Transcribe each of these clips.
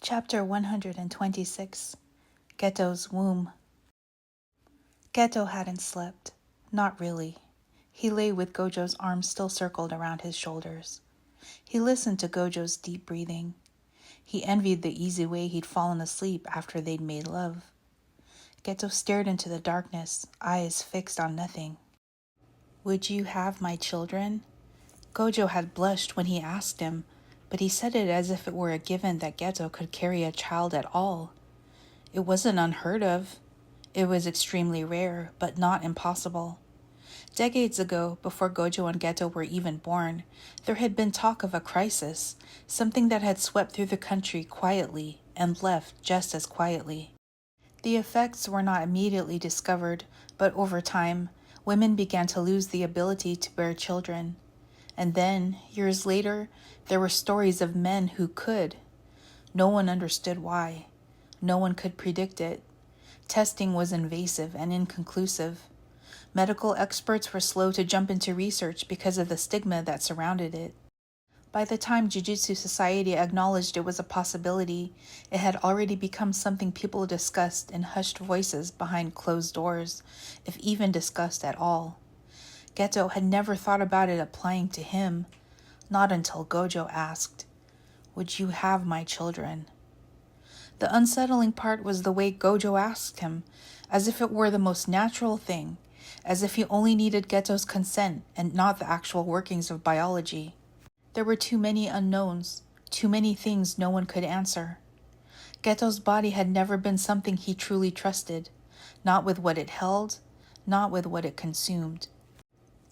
Chapter 126 Geto's Womb. Geto hadn't slept. Not really. He lay with Gojo's arms still circled around his shoulders. He listened to Gojo's deep breathing. He envied the easy way he'd fallen asleep after they'd made love. Geto stared into the darkness, eyes fixed on nothing. "Would you have my children?" Gojo had blushed when he asked him, but he said it as if it were a given that Geto could carry a child at all. It wasn't unheard of. It was extremely rare, but not impossible. Decades ago, before Gojo and Geto were even born, there had been talk of a crisis, something that had swept through the country quietly and left just as quietly. The effects were not immediately discovered, but over time, women began to lose the ability to bear children. And then, years later, there were stories of men who could. No one understood why. No one could predict it. Testing was invasive and inconclusive. Medical experts were slow to jump into research because of the stigma that surrounded it. By the time Jujutsu Society acknowledged it was a possibility, it had already become something people discussed in hushed voices behind closed doors, if even discussed at all. Geto had never thought about it applying to him, not until Gojo asked, "Would you have my children?" The unsettling part was the way Gojo asked him, as if it were the most natural thing, as if he only needed Geto's consent and not the actual workings of biology. There were too many unknowns, too many things no one could answer. Geto's body had never been something he truly trusted, not with what it held, not with what it consumed.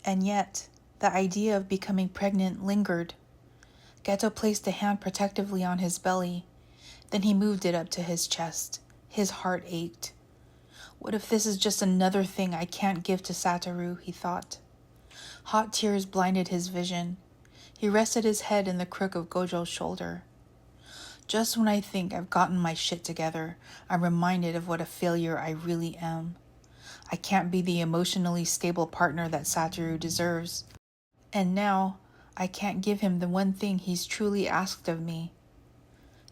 And yet, the idea of becoming pregnant lingered. Geto placed a hand protectively on his belly. Then he moved it up to his chest. His heart ached. What if this is just another thing I can't give to Satoru, he thought. Hot tears blinded his vision. He rested his head in the crook of Gojo's shoulder. Just when I think I've gotten my shit together, I'm reminded of what a failure I really am. I can't be the emotionally stable partner that Satoru deserves. And now, I can't give him the one thing he's truly asked of me.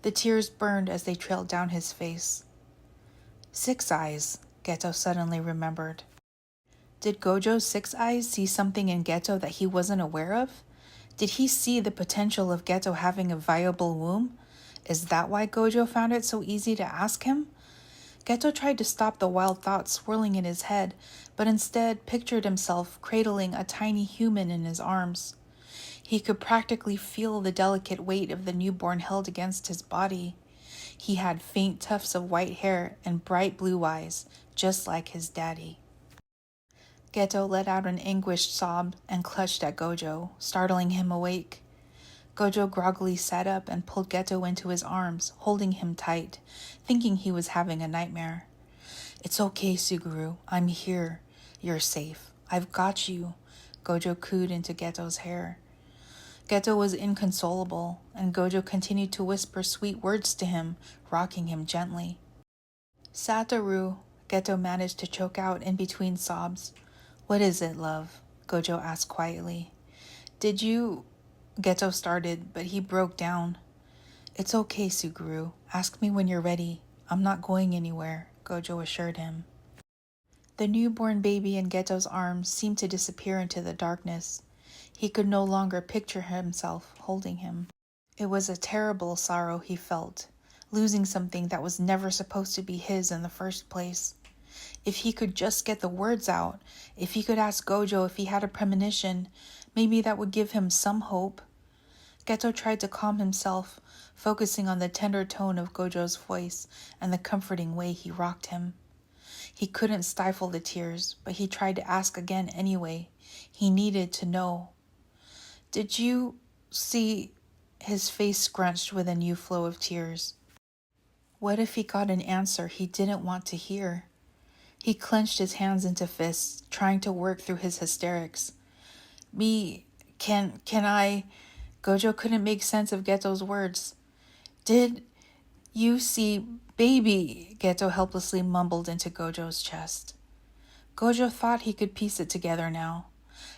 The tears burned as they trailed down his face. 6 Eyes, Geto suddenly remembered. Did Gojo's 6 Eyes see something in Geto that he wasn't aware of? Did he see the potential of Geto having a viable womb? Is that why Gojo found it so easy to ask him? Geto tried to stop the wild thoughts swirling in his head, but instead pictured himself cradling a tiny human in his arms. He could practically feel the delicate weight of the newborn held against his body. He had faint tufts of white hair and bright blue eyes, just like his daddy. Geto let out an anguished sob and clutched at Gojo, startling him awake. Gojo groggily sat up and pulled Geto into his arms, holding him tight, thinking he was having a nightmare. "It's okay, Suguru. I'm here. You're safe. I've got you," Gojo cooed into Geto's hair. Geto was inconsolable, and Gojo continued to whisper sweet words to him, rocking him gently. "Satoru," Geto managed to choke out in between sobs. "What is it, love?" Gojo asked quietly. "Did you..." Geto started, but he broke down. "It's okay, Suguru. Ask me when you're ready. I'm not going anywhere," Gojo assured him. The newborn baby in Geto's arms seemed to disappear into the darkness. He could no longer picture himself holding him. It was a terrible sorrow he felt, losing something that was never supposed to be his in the first place. If he could just get the words out, if he could ask Gojo if he had a premonition, maybe that would give him some hope. Geto tried to calm himself, focusing on the tender tone of Gojo's voice and the comforting way he rocked him. He couldn't stifle the tears, but he tried to ask again anyway. He needed to know. "Did you see..." His face scrunched with a new flow of tears. What if he got an answer he didn't want to hear? He clenched his hands into fists, trying to work through his hysterics. Can I..." Gojo couldn't make sense of Geto's words. "Did you see baby?" Geto helplessly mumbled into Gojo's chest. Gojo thought he could piece it together now.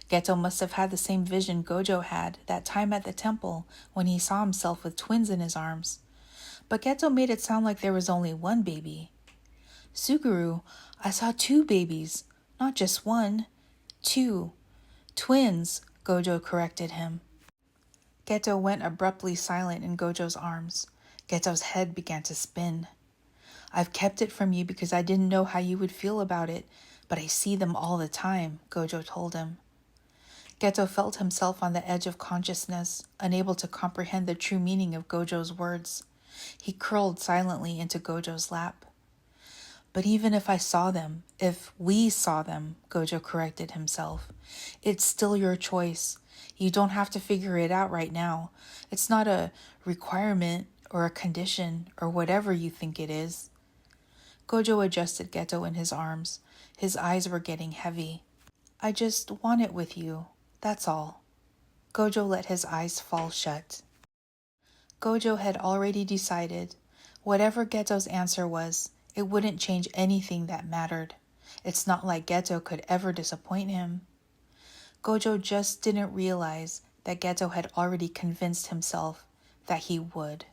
Geto must have had the same vision Gojo had that time at the temple when he saw himself with twins in his arms. But Geto made it sound like there was only one baby. Suguru, I saw 2 babies, not just 1. 2. Twins, Gojo corrected him. Geto went abruptly silent in Gojo's arms. Geto's head began to spin. I've kept it from you because I didn't know how you would feel about it, but I see them all the time, Gojo told him. Geto felt himself on the edge of consciousness, unable to comprehend the true meaning of Gojo's words. He curled silently into Gojo's lap. But even if I saw them, if we saw them, Gojo corrected himself, it's still your choice. You don't have to figure it out right now. It's not a requirement or a condition or whatever you think it is. Gojo adjusted Geto in his arms. His eyes were getting heavy. I just want it with you, that's all. Gojo let his eyes fall shut. Gojo had already decided. Whatever Geto's answer was, it wouldn't change anything that mattered. It's not like Geto could ever disappoint him. Gojo just didn't realize that Geto had already convinced himself that he would.